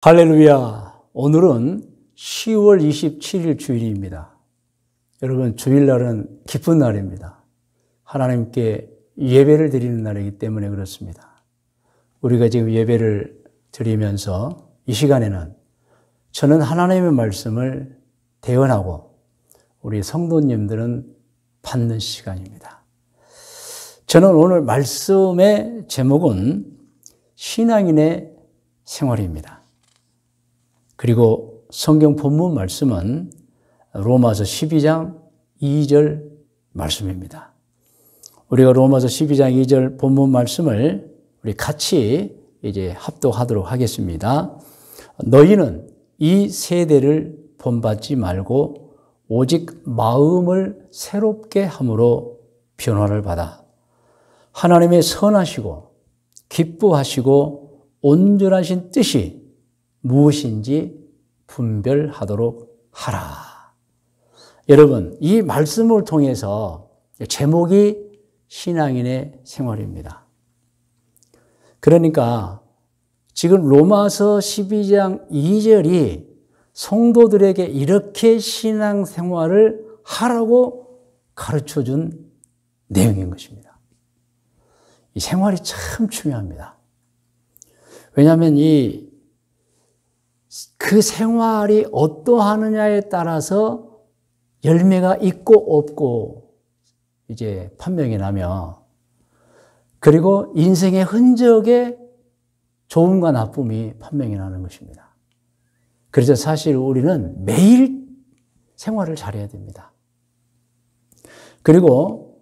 할렐루야. 오늘은 10월 27일 주일입니다. 여러분, 주일날은 기쁜 날입니다. 하나님께 예배를 드리는 날이기 때문에 그렇습니다. 우리가 지금 예배를 드리면서 이 시간에는 저는 하나님의 말씀을 대언하고 우리 성도님들은 받는 시간입니다. 저는 오늘 말씀의 제목은 신앙인의 생활입니다. 그리고 성경 본문 말씀은 로마서 12장 2절 말씀입니다. 우리가 로마서 12장 2절 본문 말씀을 우리 같이 이제 합독하도록 하겠습니다. 너희는 이 세대를 본받지 말고 오직 마음을 새롭게 함으로 변화를 받아 하나님의 선하시고 기뻐하시고 온전하신 뜻이 무엇인지 분별하도록 하라. 여러분, 이 말씀을 통해서 제목이 신앙인의 생활입니다. 그러니까 지금 로마서 12장 2절이 성도들에게 이렇게 신앙생활을 하라고 가르쳐준 내용인 것입니다. 이 생활이 참 중요합니다. 왜냐하면 그 생활이 어떠하느냐에 따라서 열매가 있고 없고 이제 판명이 나며, 그리고 인생의 흔적에 좋음과 나쁨이 판명이 나는 것입니다. 그래서 사실 우리는 매일 생활을 잘해야 됩니다. 그리고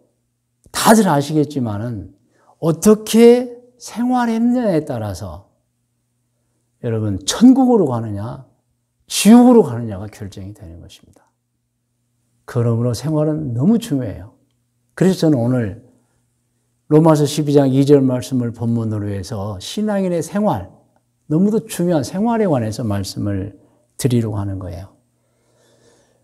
다들 아시겠지만은 어떻게 생활했느냐에 따라서 여러분, 천국으로 가느냐, 지옥으로 가느냐가 결정이 되는 것입니다. 그러므로 생활은 너무 중요해요. 그래서 저는 오늘 로마서 12장 2절 말씀을 본문으로 해서 신앙인의 생활, 너무도 중요한 생활에 관해서 말씀을 드리려고 하는 거예요.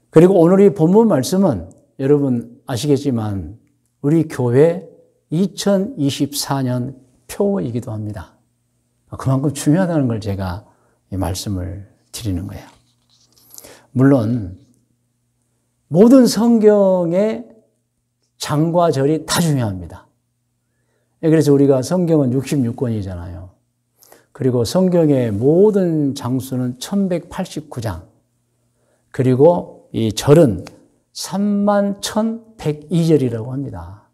그리고 오늘 이 본문 말씀은 여러분 아시겠지만 우리 교회 2024년 표이기도 합니다. 그만큼 중요하다는 걸 제가 이 말씀을 드리는 거예요. 물론 모든 성경의 장과 절이 다 중요합니다. 그래서 우리가 성경은 66권이잖아요. 그리고 성경의 모든 장수는 1189장. 그리고 이 절은 31,102절이라고 합니다.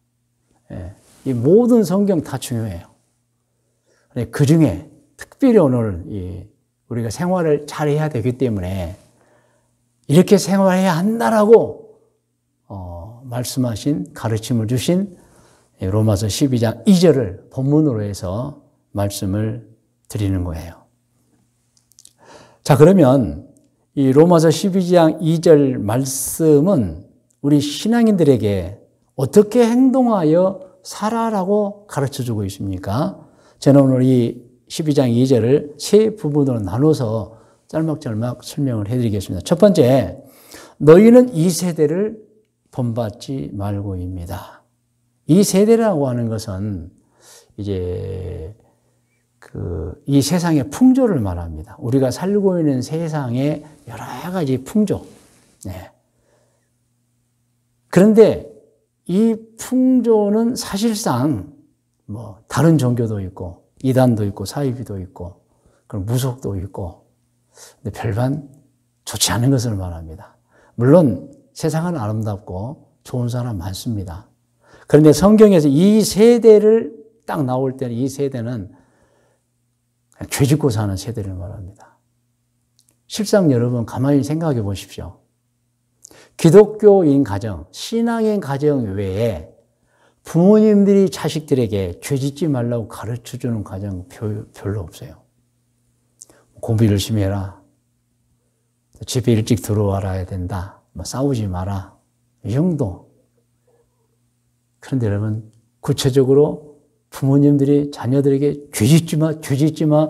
이 모든 성경 다 중요해요. 그 중에 특별히 오늘 우리가 생활을 잘해야 되기 때문에 이렇게 생활해야 한다라고 말씀하신, 가르침을 주신 로마서 12장 2절을 본문으로 해서 말씀을 드리는 거예요. 자, 그러면 이 로마서 12장 2절 말씀은 우리 신앙인들에게 어떻게 행동하여 살아라고 가르쳐주고 있습니까? 저는 오늘 이 12장 2절을 세 부분으로 나눠서 짤막짤막 설명을 해드리겠습니다. 첫 번째, 너희는 이 세대를 본받지 말고입니다. 이 세대라고 하는 것은 이제 이 세상의 풍조를 말합니다. 우리가 살고 있는 세상의 여러 가지 풍조. 네. 그런데 이 풍조는 사실상 다른 종교도 있고, 이단도 있고, 사이비도 있고, 그리고 무속도 있고, 근데 별반 좋지 않은 것을 말합니다. 물론 세상은 아름답고 좋은 사람 많습니다. 그런데 성경에서 이 세대를 딱 나올 때는 이 세대는 죄 짓고 사는 세대를 말합니다. 실상 여러분 가만히 생각해 보십시오. 기독교인 가정, 신앙인 가정 외에 부모님들이 자식들에게 죄 짓지 말라고 가르쳐주는 가정 별로 없어요. 공부 열심히 해라. 집에 일찍 들어와야 된다. 싸우지 마라. 이 정도. 그런데 여러분, 구체적으로 부모님들이 자녀들에게 죄 짓지 마, 죄 짓지 마.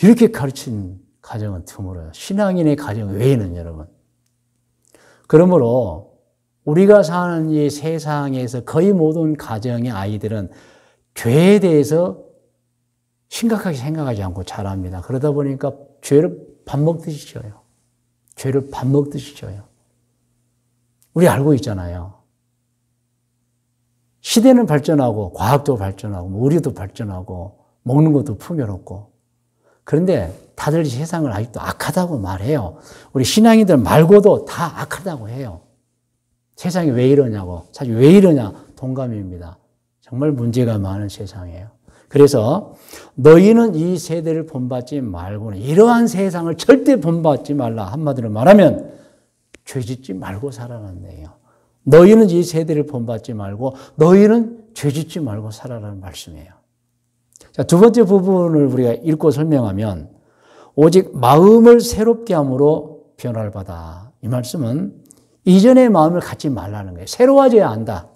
이렇게 가르친 가정은 드물어요. 신앙인의 가정 외에는 여러분. 그러므로 우리가 사는 이 세상에서 거의 모든 가정의 아이들은 죄에 대해서 심각하게 생각하지 않고 자랍니다. 그러다 보니까 죄를 밥 먹듯이 져요. 죄를 밥 먹듯이 져요. 우리 알고 있잖아요. 시대는 발전하고 과학도 발전하고 의료도 발전하고 먹는 것도 풍요롭고 그런데 다들 세상을 아직도 악하다고 말해요. 우리 신앙인들 말고도 다 악하다고 해요. 세상이 왜 이러냐고. 사실 왜 이러냐 동감입니다. 정말 문제가 많은 세상이에요. 그래서 너희는 이 세대를 본받지 말고는 이러한 세상을 절대 본받지 말라. 한마디로 말하면 죄짓지 말고 살아라는 얘기예요. 너희는 이 세대를 본받지 말고 너희는 죄짓지 말고 살아라는 말씀이에요. 자, 두 번째 부분을 우리가 읽고 설명하면 오직 마음을 새롭게 함으로 변화를 받아. 이 말씀은 이전의 마음을 갖지 말라는 거예요. 새로워져야 한다.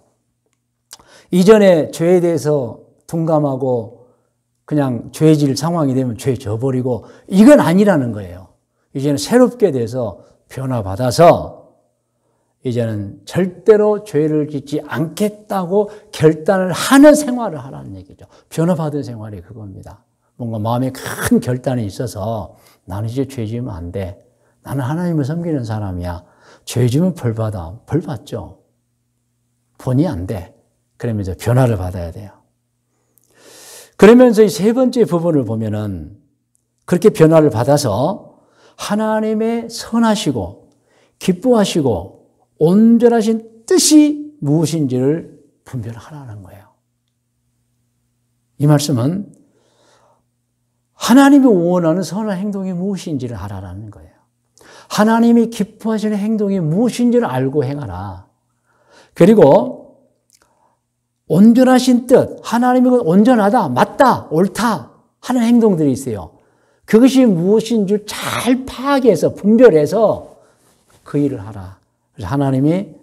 이전에 죄에 대해서 둔감하고 그냥 죄질 상황이 되면 죄 져버리고 이건 아니라는 거예요. 이제는 새롭게 돼서 변화받아서 이제는 절대로 죄를 짓지 않겠다고 결단을 하는 생활을 하라는 얘기죠. 변화받은 생활이 그겁니다. 뭔가 마음에 큰 결단이 있어서 나는 이제 죄 지으면 안 돼. 나는 하나님을 섬기는 사람이야. 죄 지으면 벌 받아. 벌 받죠. 본의 안 돼. 그러면서 변화를 받아야 돼요. 그러면서 이 세 번째 부분을 보면은 그렇게 변화를 받아서 하나님의 선하시고 기뻐하시고 온전하신 뜻이 무엇인지를 분별하라는 거예요. 이 말씀은 하나님이 원하는 선한 행동이 무엇인지를 알아라는 거예요. 하나님이 기뻐하시는 행동이 무엇인지를 알고 행하라. 그리고 온전하신 뜻, 하나님이 온전하다, 맞다, 옳다 하는 행동들이 있어요. 그것이 무엇인지 잘 파악해서 분별해서 그 일을 하라. 그래서 하나님이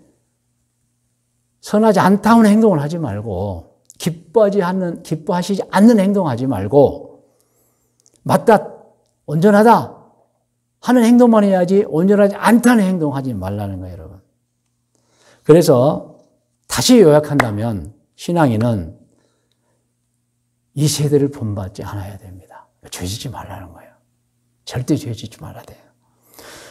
선하지 않다는 행동을 하지 말고 기뻐하시지 않는 행동하지 말고 맞다, 온전하다 하는 행동만 해야지 온전하지 않다는 행동하지 말라는 거예요, 여러분. 그래서 다시 요약한다면 신앙인은 이 세대를 본받지 않아야 됩니다. 죄짓지 말라는 거예요. 절대 죄짓지 말아야 돼요.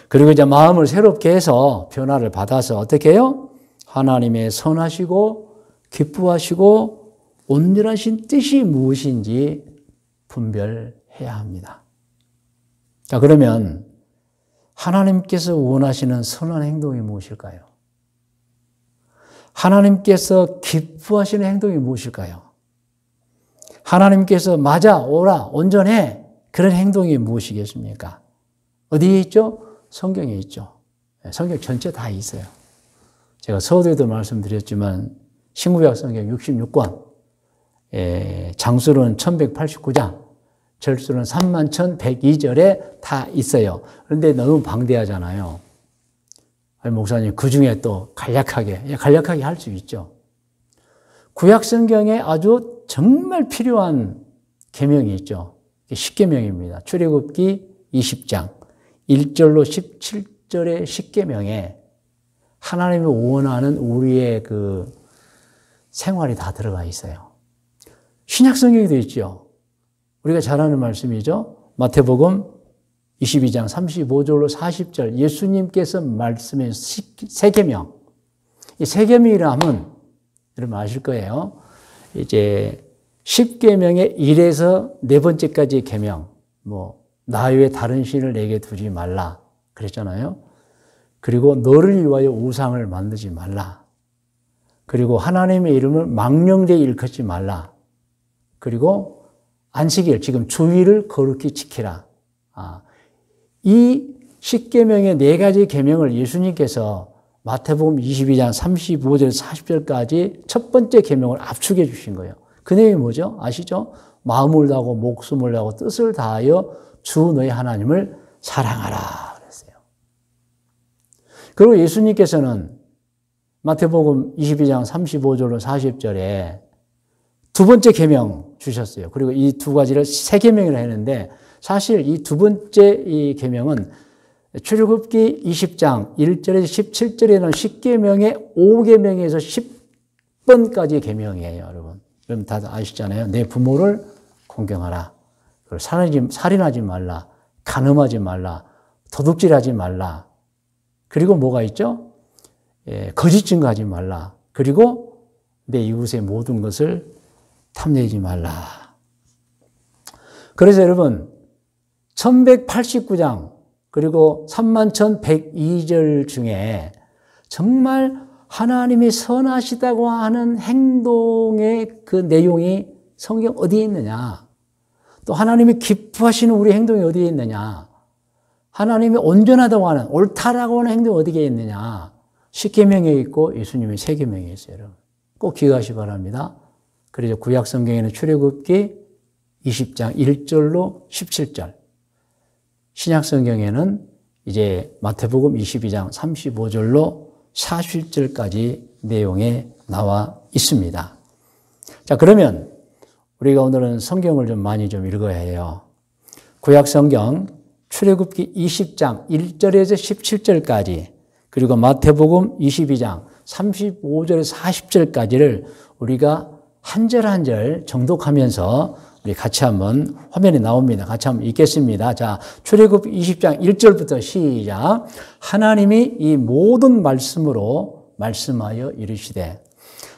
그리고 이제 마음을 새롭게 해서 변화를 받아서 어떻게 해요? 하나님의 선하시고 기뻐하시고 온전하신 뜻이 무엇인지 분별해야 합니다. 자, 그러면 하나님께서 원하시는 선한 행동이 무엇일까요? 하나님께서 기뻐하시는 행동이 무엇일까요? 하나님께서 맞아, 옳아, 온전해 그런 행동이 무엇이겠습니까? 어디에 있죠? 성경에 있죠. 성경 전체 다 있어요. 제가 서두에도 말씀드렸지만 신구약 성경 66권, 장수는 1189장, 절수는 31,102절에 다 있어요. 그런데 너무 방대하잖아요. 목사님 그 중에 또 간략하게 할 수 있죠. 구약 성경에 아주 정말 필요한 계명이 있죠. 십계명입니다. 출애굽기 20장 1절로 17절의 십계명에 하나님이 원하는 우리의 그 생활이 다 들어가 있어요. 신약 성경에도 있죠. 우리가 잘 아는 말씀이죠. 마태복음 22장 35절로 40절 예수님께서 말씀해 세 계명. 이 세 계명이라 하면 여러분 아실 거예요. 이제 10계명의 1에서 네 번째까지 계명. 나 외에 다른 신을 내게 두지 말라 그랬잖아요. 그리고 너를 위하여 우상을 만들지 말라. 그리고 하나님의 이름을 망령되이 일컫지 말라. 그리고 안식일, 지금 주일을 거룩히 지키라. 이 10계명의 네 가지 계명을 예수님께서 마태복음 22장 35절 40절까지 첫 번째 계명을 압축해 주신 거예요. 그 내용이 뭐죠? 아시죠? 마음을 다하고 목숨을 다하고 뜻을 다하여 주 너의 하나님을 사랑하라 그랬어요. 그리고 예수님께서는 마태복음 22장 35절로 40절에 두 번째 계명 주셨어요. 그리고 이 두 가지를 세 계명이라 했는데 사실 이 두 번째 이 계명은 출애굽기 20장 1절에서 17절에 나온 10계명의 5계명에서 10번까지의 계명이에요, 여러분. 여러분 다들 아시잖아요. 내 부모를 공경하라. 그리고 살인하지 말라. 간음하지 말라, 도둑질하지 말라. 그리고 뭐가 있죠? 거짓 증거하지 말라. 그리고 내 이웃의 모든 것을 탐내지 말라. 그래서 여러분 1189장 그리고 31,102절 중에 정말 하나님이 선하시다고 하는 행동의 그 내용이 성경 어디에 있느냐? 또 하나님이 기뻐하시는 우리 행동이 어디에 있느냐? 하나님이 온전하다고 하는 옳다라고 하는 행동이 어디에 있느냐? 십계명에 있고 예수님의 세계명에 있어요. 여러분. 꼭 기억하시기 바랍니다. 그래서 구약 성경에는 출애굽기 20장 1절로 17절, 신약 성경에는 이제 마태복음 22장 35절로 40절까지 내용에 나와 있습니다. 자, 그러면 우리가 오늘은 성경을 좀 많이 좀 읽어야 해요. 구약 성경 출애굽기 20장 1절에서 17절까지 그리고 마태복음 22장 35절에서 40절까지를 우리가 한 절 한 절 정독하면서 우리 같이 한번 화면에 나옵니다. 같이 한번 읽겠습니다. 자, 출애굽 20장 1절부터 시작. 하나님이 이 모든 말씀으로 말씀하여 이르시되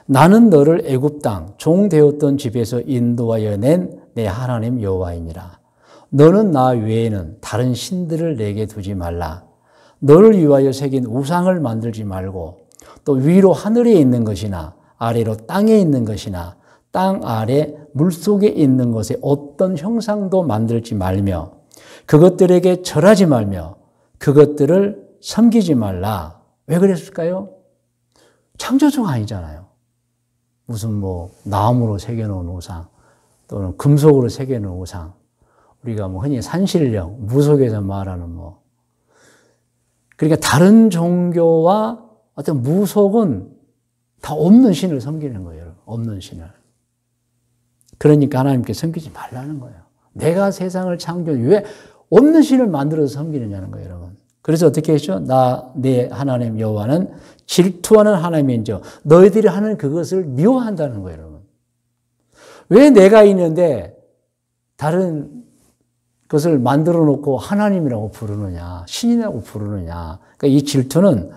나는 너를 애굽 땅 종 되었던 집에서 인도하여 낸 내 하나님 여호와이니라. 너는 나 외에는 다른 신들을 내게 두지 말라. 너를 위하여 새긴 우상을 만들지 말고 또 위로 하늘에 있는 것이나 아래로 땅에 있는 것이나 땅 아래 물속에 있는 것에 어떤 형상도 만들지 말며 그것들에게 절하지 말며 그것들을 섬기지 말라. 왜 그랬을까요? 창조주가 아니잖아요. 무슨 뭐 나무로 새겨놓은 우상 또는 금속으로 새겨놓은 우상, 우리가 뭐 흔히 산신령, 무속에서 말하는 뭐, 그러니까 다른 종교와 어떤 무속은 다 없는 신을 섬기는 거예요. 없는 신을. 그러니까 하나님께 섬기지 말라는 거예요. 내가 세상을 창조해 왜 없는 신을 만들어서 섬기느냐는 거예요, 여러분. 그래서 어떻게 했죠? 내 하나님 여호와는 질투하는 하나님인즉 너희들이 하는 그것을 미워한다는 거예요, 여러분. 왜 내가 있는데 다른 것을 만들어 놓고 하나님이라고 부르느냐, 신이라고 부르느냐. 그러니까 이 질투는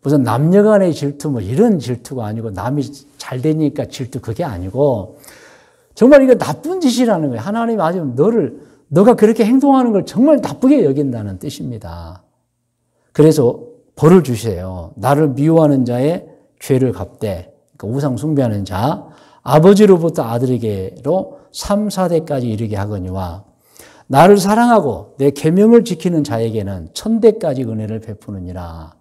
무슨 남녀 간의 질투 뭐 이런 질투가 아니고 남이 잘 되니까 질투 그게 아니고 정말 이거 나쁜 짓이라는 거예요. 하나님이 아주 너가 그렇게 행동하는 걸 정말 나쁘게 여긴다는 뜻입니다. 그래서 벌을 주세요. 나를 미워하는 자의 죄를 갚되, 그러니까 우상 숭배하는 자, 아버지로부터 아들에게로 3, 4대까지 이르게 하거니와 나를 사랑하고 내 계명을 지키는 자에게는 1000대까지 은혜를 베푸느니라.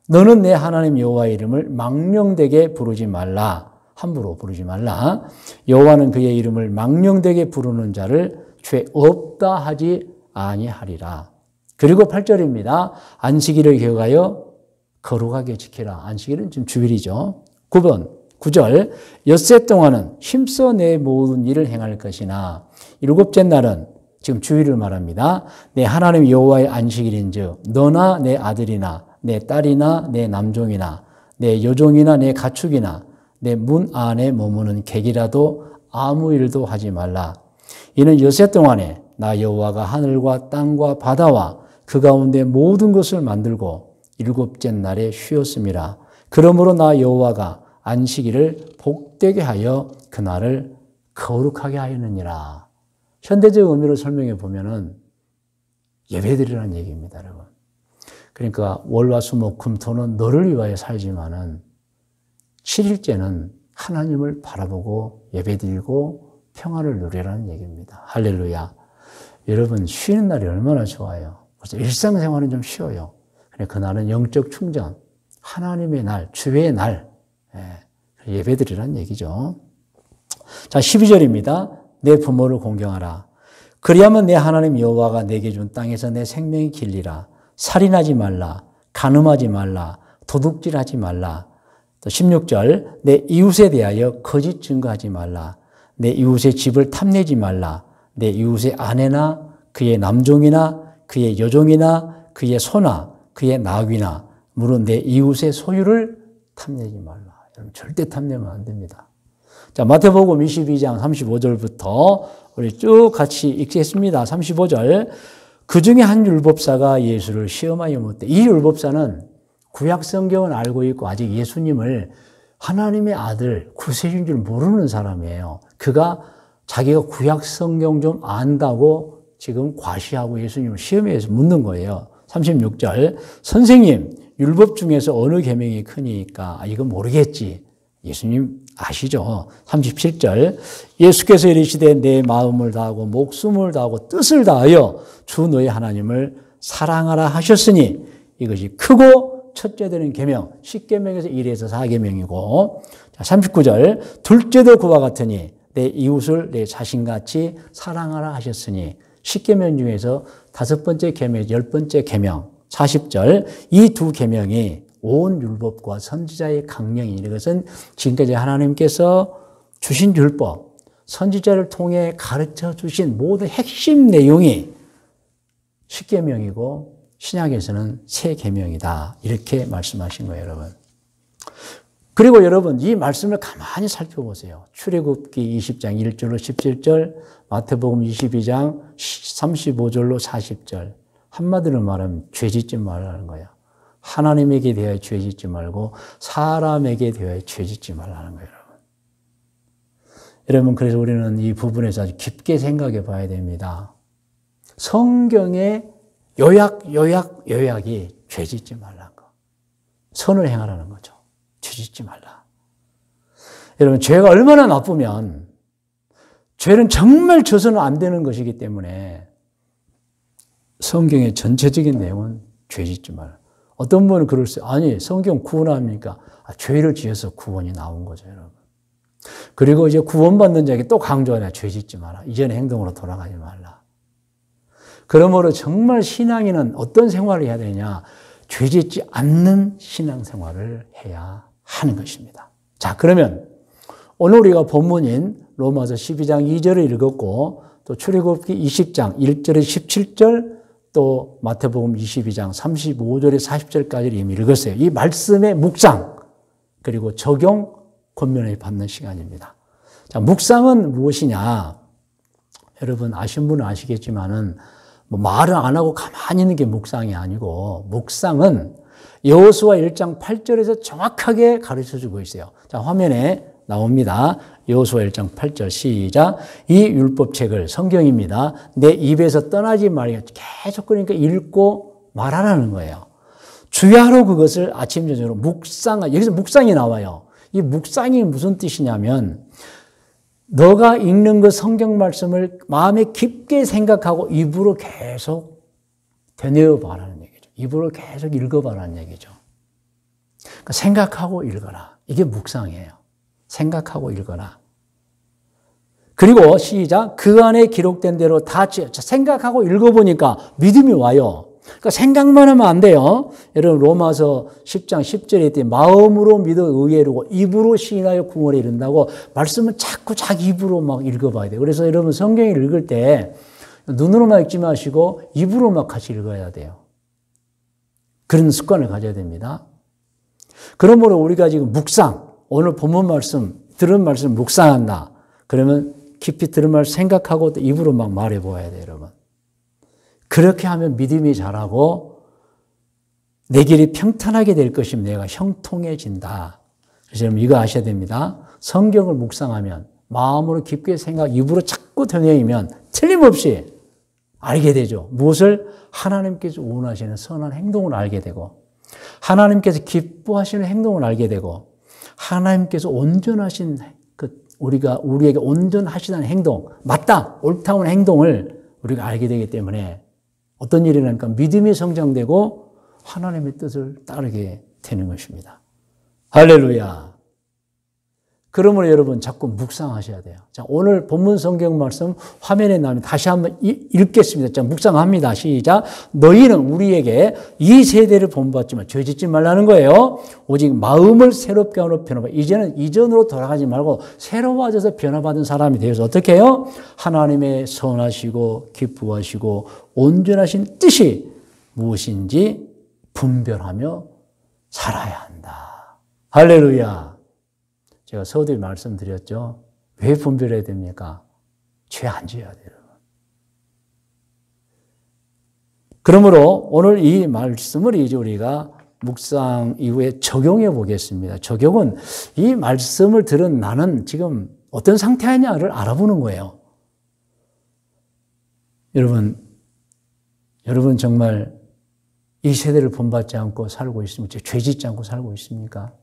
너는 내 하나님 여호와의 이름을 망령되게 부르지 말라. 함부로 부르지 말라. 여호와는 그의 이름을 망령되게 부르는 자를 죄 없다 하지 아니하리라. 그리고 8절입니다. 안식일을 기억하여 거룩하게 지키라. 안식일은 지금 주일이죠. 9절 엿새 동안은 힘써 내 모든 일을 행할 것이나 일곱째 날은 지금 주일을 말합니다. 내 하나님 여호와의 안식일인즉 너나 내 아들이나 내 딸이나 내 남종이나 내 여종이나 내 가축이나 내 문 안에 머무는 객이라도 아무 일도 하지 말라. 이는 엿새 동안에 나 여호와가 하늘과 땅과 바다와 그 가운데 모든 것을 만들고 일곱째 날에 쉬었음이라. 그러므로 나 여호와가 안식일을 복되게 하여 그날을 거룩하게 하였느니라. 현대적 의미로 설명해 보면은 예배드리라는 얘기입니다, 여러분. 그러니까 월화 수목 금토는 너를 위하여 살지만은 7일째는 하나님을 바라보고 예배드리고 평안을 누리라는 얘기입니다. 할렐루야. 여러분 쉬는 날이 얼마나 좋아요. 그래서 일상생활은 좀 쉬어요. 그날은 영적 충전, 하나님의 날, 주의 날, 예배드리라는 얘기죠. 자, 12절입니다. 내 부모를 공경하라. 그리하면 내 하나님 여호와가 내게 준 땅에서 내 생명이 길리라. 살인하지 말라. 간음하지 말라. 도둑질하지 말라. 또 16절 내 이웃에 대하여 거짓 증거하지 말라. 내 이웃의 집을 탐내지 말라. 내 이웃의 아내나 그의 남종이나 그의 여종이나 그의 소나 그의 나귀나 물론 내 이웃의 소유를 탐내지 말라. 여러분 절대 탐내면 안 됩니다. 자, 마태복음 22장 35절부터 우리 쭉 같이 읽겠습니다. 35절 그 중에 한 율법사가 예수를 시험하여 묻되, 이 율법사는 구약 성경을 알고 있고 아직 예수님을 하나님의 아들, 구세주인 줄 모르는 사람이에요. 그가 자기가 구약 성경 좀 안다고 지금 과시하고 예수님을 시험해서 묻는 거예요. 36절, 선생님, 율법 중에서 어느 계명이 크니까? 이거 모르겠지. 예수님 아시죠? 37절, 예수께서 이르시되 내 마음을 다하고 목숨을 다하고 뜻을 다하여 주 너의 하나님을 사랑하라 하셨으니 이것이 크고 첫째 되는 계명, 10계명에서 1에서 4계명이고, 39절, 둘째도 그와 같으니 내 이웃을 내 자신같이 사랑하라 하셨으니 10계명 중에서 5번째 계명, 10번째 계명, 40절, 이 두 계명이 온 율법과 선지자의 강령이니 이것은 지금까지 하나님께서 주신 율법, 선지자를 통해 가르쳐 주신 모든 핵심 내용이 10계명이고 신약에서는 세 계명이다. 이렇게 말씀하신 거예요, 여러분. 그리고 여러분, 이 말씀을 가만히 살펴보세요. 출애굽기 20장 1절로 17절, 마태복음 22장 35절로 40절. 한마디로 말하면 죄 짓지 말라는 거예요. 하나님에게 대하여 죄 짓지 말고 사람에게 대하여 죄 짓지 말라는 거예요, 여러분. 여러분, 그래서 우리는 이 부분에서 아주 깊게 생각해 봐야 됩니다. 성경의 요약이 죄 짓지 말라는 거. 선을 행하라는 거죠. 죄 짓지 말라. 여러분, 죄가 얼마나 나쁘면 죄는 정말 져서는 안 되는 것이기 때문에 성경의 전체적인 내용은 죄 짓지 말라. 어떤 분은 그럴 수, 아니, 성경 구원합니까? 죄를 지어서 구원이 나온 거죠, 여러분. 그리고 이제 구원받는 자에게 또 강조하냐, 죄 짓지 마라. 이전의 행동으로 돌아가지 말라. 그러므로 정말 신앙인은 어떤 생활을 해야 되냐? 죄 짓지 않는 신앙생활을 해야 하는 것입니다. 자, 그러면 오늘 우리가 본문인 로마서 12장 2절을 읽었고, 또 출애굽기 20장 1절에 17절, 또 마태복음 22장 35절에 40절까지를 이미 읽었어요. 이 말씀의 묵상, 그리고 적용, 권면을 받는 시간입니다. 자, 묵상은 무엇이냐? 여러분 아신 분은 아시겠지만은 뭐 말을 안 하고 가만히 있는 게 묵상이 아니고, 묵상은 여호수아 1장 8절에서 정확하게 가르쳐주고 있어요. 자, 화면에 나옵니다. 여호수아 1장 8절 시작. 이 율법책을, 성경입니다, 내 입에서 떠나지 말고 계속 그러니까 읽고 말하라는 거예요. 주야로 그것을 아침 저녁으로 묵상하. 여기서 묵상이 나와요. 이 묵상이 무슨 뜻이냐면 너가 읽는 그 성경 말씀을 마음에 깊게 생각하고 입으로 계속 되뇌어 봐라는 얘기죠. 입으로 계속 읽어봐라는 얘기죠. 그러니까 생각하고 읽어라. 이게 묵상이에요. 생각하고 읽어라. 그리고 시작. 그 안에 기록된 대로 다 생각하고 읽어보니까 믿음이 와요. 그러니까 생각만 하면 안 돼요. 여러분 로마서 10장 10절에 있더니 마음으로 믿어 의에 이르고 입으로 시인하여 구원에 이른다고, 말씀은 자꾸 자기 입으로 막 읽어봐야 돼요. 그래서 여러분 성경을 읽을 때 눈으로만 읽지 마시고 입으로 막 같이 읽어야 돼요. 그런 습관을 가져야 됩니다. 그러므로 우리가 지금 묵상, 오늘 본문 말씀, 들은 말씀 묵상한다. 그러면 깊이 들은 말씀 생각하고 또 입으로 막 말해 보아야 돼요, 여러분. 그렇게 하면 믿음이 자라고 내 길이 평탄하게 될 것이면 내가 형통해진다. 그래서 여러분 이거 아셔야 됩니다. 성경을 묵상하면 마음으로 깊게 생각, 입으로 자꾸 되뇌이면 틀림없이 알게 되죠. 무엇을? 하나님께서 원하시는 선한 행동을 알게 되고, 하나님께서 기뻐하시는 행동을 알게 되고, 하나님께서 온전하신 우리에게 온전하시다는 행동, 맞다, 옳다운 행동을 우리가 알게 되기 때문에 어떤 일이 나니까 믿음이 성장되고 하나님의 뜻을 따르게 되는 것입니다. 할렐루야. 그러므로 여러분 자꾸 묵상하셔야 돼요. 자, 오늘 본문 성경 말씀 화면에 나오면 다시 한번 읽겠습니다. 자, 묵상합니다. 시작. 너희는 우리에게 이 세대를 본받지만 죄 짓지 말라는 거예요. 오직 마음을 새롭게 하는 변화받아. 이제는 이전으로 돌아가지 말고 새로워져서 변화받은 사람이 되어서 어떻게 해요? 하나님의 선하시고 기뻐하시고 온전하신 뜻이 무엇인지 분별하며 살아야 한다. 할렐루야. 제가 서두에 말씀드렸죠. 왜 분별해야 됩니까? 죄 안 지어야 돼요. 그러므로 오늘 이 말씀을 이제 우리가 묵상 이후에 적용해 보겠습니다. 적용은 이 말씀을 들은 나는 지금 어떤 상태냐를 알아보는 거예요. 여러분 정말 이 세대를 본받지 않고 살고 있습니까? 죄 짓지 않고 살고 있습니까?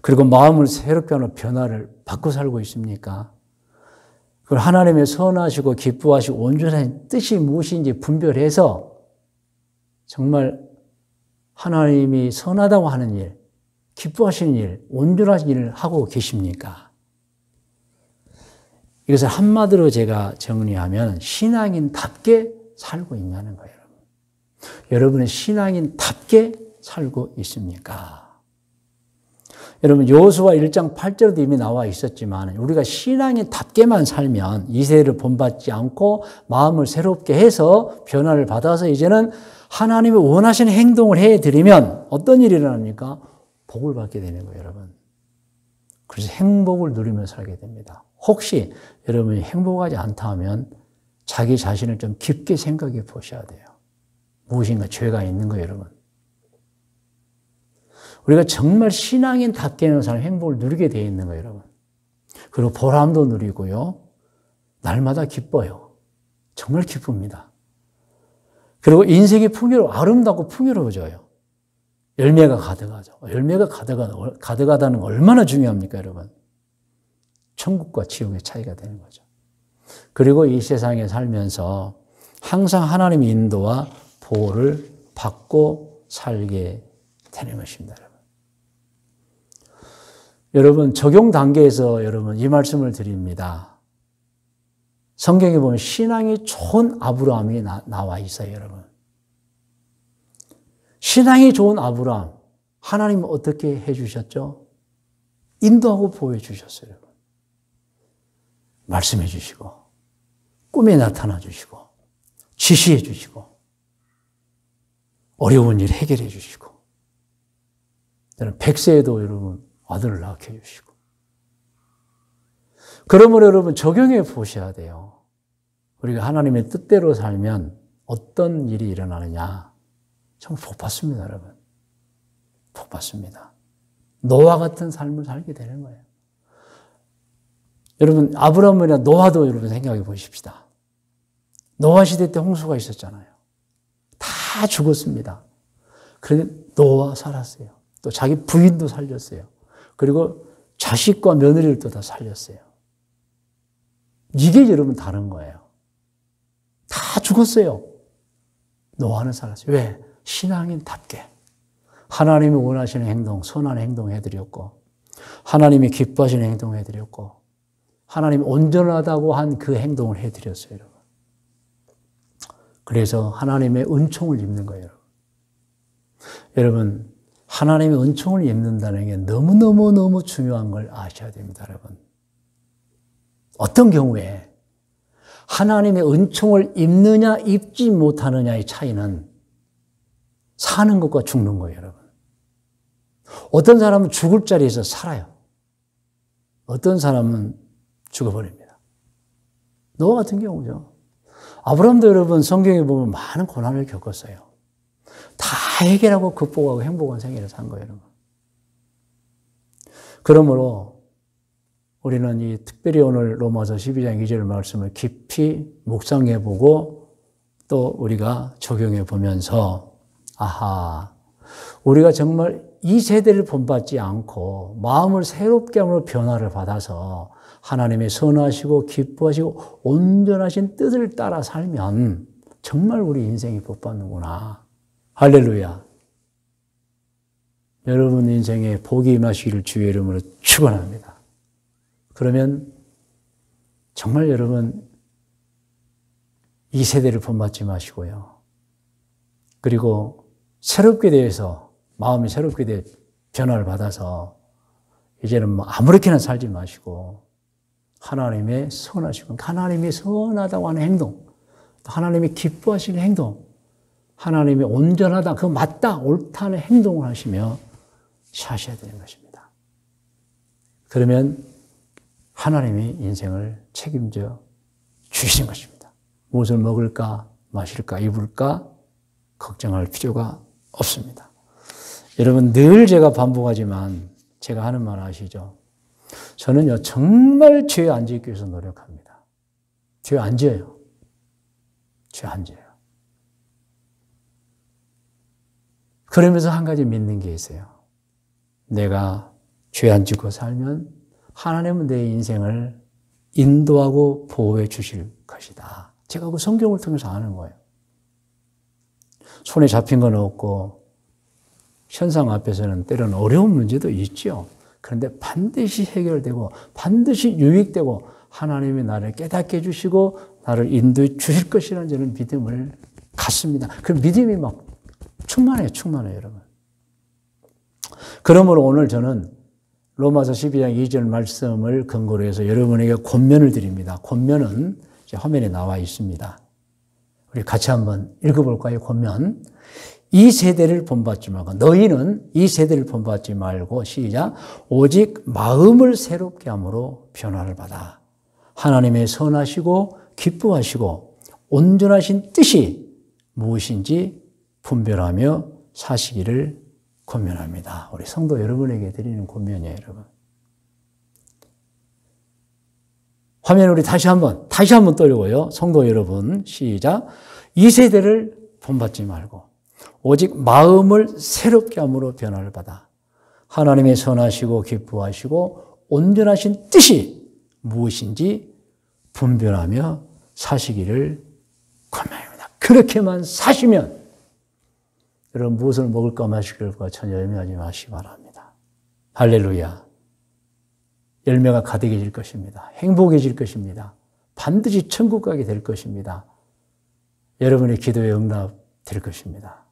그리고 마음을 새롭게 하는 변화를 받고 살고 있습니까? 그걸 하나님의 선하시고 기뻐하시고 온전한 뜻이 무엇인지 분별해서 정말 하나님이 선하다고 하는 일, 기뻐하시는 일, 온전하신 일을 하고 계십니까? 이것을 한마디로 제가 정리하면 신앙인답게 살고 있냐는 거예요. 여러분은 신앙인답게 살고 있습니까? 여러분 여호수아 1장 8절에도 이미 나와 있었지만 우리가 신앙인답게만 살면 이 세대를 본받지 않고 마음을 새롭게 해서 변화를 받아서 이제는 하나님이 원하시는 행동을 해드리면 어떤 일이 일어납니까? 복을 받게 되는 거예요, 여러분. 그래서 행복을 누리며 살게 됩니다. 혹시 여러분이 행복하지 않다 하면 자기 자신을 좀 깊게 생각해 보셔야 돼요. 무엇인가 죄가 있는 거예요, 여러분. 우리가 정말 신앙인답게 사는 행복을 누리게 되어 있는 거예요, 여러분. 그리고 보람도 누리고요. 날마다 기뻐요. 정말 기쁩니다. 그리고 인생이 아름답고 풍요로워져요. 열매가 가득하죠. 열매가 가득하다는 건 얼마나 중요합니까, 여러분? 천국과 지옥의 차이가 되는 거죠. 그리고 이 세상에 살면서 항상 하나님의 인도와 보호를 받고 살게 되는 것입니다, 여러분. 여러분, 적용 단계에서 여러분 이 말씀을 드립니다. 성경에 보면 신앙이 좋은 아브라함이 나와 있어요, 여러분. 신앙이 좋은 아브라함, 하나님은 어떻게 해주셨죠? 인도하고 보호해 주셨어요, 여러분. 말씀해 주시고, 꿈에 나타나 주시고, 지시해 주시고, 어려운 일 해결해 주시고, 100세에도 여러분 아들을 낳게 해주시고. 그러므로 여러분 적용해 보셔야 돼요. 우리가 하나님의 뜻대로 살면 어떤 일이 일어나느냐. 정말 복 받습니다, 여러분. 복 받습니다. 노아 같은 삶을 살게 되는 거예요. 여러분, 아브라함이나 노아도 여러분 생각해 보십시다. 노아 시대 때 홍수가 있었잖아요. 다 죽었습니다. 그런데 노아 살았어요. 또 자기 부인도 살렸어요. 그리고 자식과 며느리를 다 살렸어요. 이게 여러분 다른 거예요. 다 죽었어요. 노아는 살았어요. 왜? 신앙인답게. 하나님이 원하시는 행동, 선한 행동 해드렸고, 하나님이 기뻐하시는 행동 해드렸고, 하나님이 온전하다고 한 그 행동을 해드렸어요, 여러분. 그래서 하나님의 은총을 입는 거예요, 여러분. 여러분, 하나님의 은총을 입는다는 게 너무너무너무 중요한 걸 아셔야 됩니다, 여러분. 어떤 경우에 하나님의 은총을 입느냐, 입지 못하느냐의 차이는 사는 것과 죽는 거예요, 여러분. 어떤 사람은 죽을 자리에서 살아요. 어떤 사람은 죽어버립니다. 노아 같은 경우죠. 아브라함도 여러분 성경에 보면 많은 고난을 겪었어요. 다 해결하고 극복하고 행복한 생애를 산 거예요, 여러분. 그러므로 우리는 이 특별히 오늘 로마서 12장 2절 말씀을 깊이 묵상해보고 또 우리가 적용해보면서 아하, 우리가 정말 이 세대를 본받지 않고 마음을 새롭게 함으로 변화를 받아서 하나님의 선하시고 기뻐하시고 온전하신 뜻을 따라 살면 정말 우리 인생이 복받는구나. 할렐루야. 여러분 인생에 복이 임하시기를 주의 이름으로 축원합니다. 그러면 정말 여러분 이 세대를 본받지 마시고요. 그리고 새롭게 대해서 마음이 새롭게 돼 변화를 받아서 이제는 뭐 아무렇게나 살지 마시고 하나님의 선하시고 하나님이 선하다고 하는 행동, 하나님이 기뻐하시는 행동, 하나님이 온전하다, 그거 맞다, 옳다는 행동을 하시며 사셔야 되는 것입니다. 그러면 하나님이 인생을 책임져 주시는 것입니다. 무엇을 먹을까, 마실까, 입을까 걱정할 필요가 없습니다. 여러분, 늘 제가 반복하지만 제가 하는 말 아시죠? 저는요, 정말 죄 안 짓기 위해서 노력합니다. 죄 안 지어요. 죄 안 지어요. 그러면서 한 가지 믿는 게 있어요. 내가 죄 안 짓고 살면 하나님은 내 인생을 인도하고 보호해 주실 것이다. 제가 그 성경을 통해서 아는 거예요. 손에 잡힌 건 없고 현상 앞에서는 때로는 어려운 문제도 있죠. 그런데 반드시 해결되고 반드시 유익되고 하나님이 나를 깨닫게 해주시고 나를 인도해 주실 것이라는 저는 믿음을 갖습니다. 그 믿음이 막 충만해요, 여러분. 그러므로 오늘 저는 로마서 12장 2절 말씀을 근거로 해서 여러분에게 권면을 드립니다. 권면은 이제 화면에 나와 있습니다. 우리 같이 한번 읽어볼까요? 권면. 이 세대를 본받지 말고, 너희는 이 세대를 본받지 말고, 시작. 오직 마음을 새롭게 함으로 변화를 받아 하나님의 선하시고 기뻐하시고 온전하신 뜻이 무엇인지 분별하며 사시기를 권면합니다. 우리 성도 여러분에게 드리는 권면이에요, 여러분. 화면 우리 다시 한번 떠려고요. 성도 여러분, 시작. 이 세대를 본받지 말고 오직 마음을 새롭게 함으로 변화를 받아 하나님의 선하시고 기뻐하시고 온전하신 뜻이 무엇인지 분별하며 사시기를 권면합니다. 그렇게만 사시면 여러분 무엇을 먹을까 마실까 전혀 염려하지 마시기 바랍니다. 할렐루야. 열매가 가득해질 것입니다. 행복해질 것입니다. 반드시 천국 가게 될 것입니다. 여러분의 기도에 응답될 것입니다.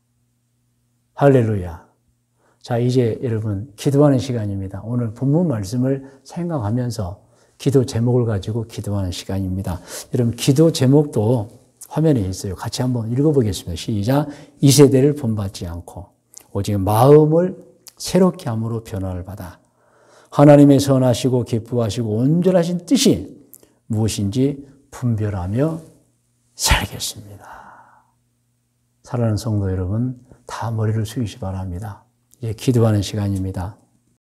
할렐루야. 자, 이제 여러분 기도하는 시간입니다. 오늘 본문 말씀을 생각하면서 기도 제목을 가지고 기도하는 시간입니다. 여러분 기도 제목도 화면에 있어요. 같이 한번 읽어보겠습니다. 시작. 이 세대를 본받지 않고 오직 마음을 새롭게 함으로 변화를 받아 하나님의 선하시고 기뻐하시고 온전하신 뜻이 무엇인지 분별하며 살겠습니다. 사랑하는 성도 여러분, 다 머리를 숙이시 바랍니다. 이제 기도하는 시간입니다.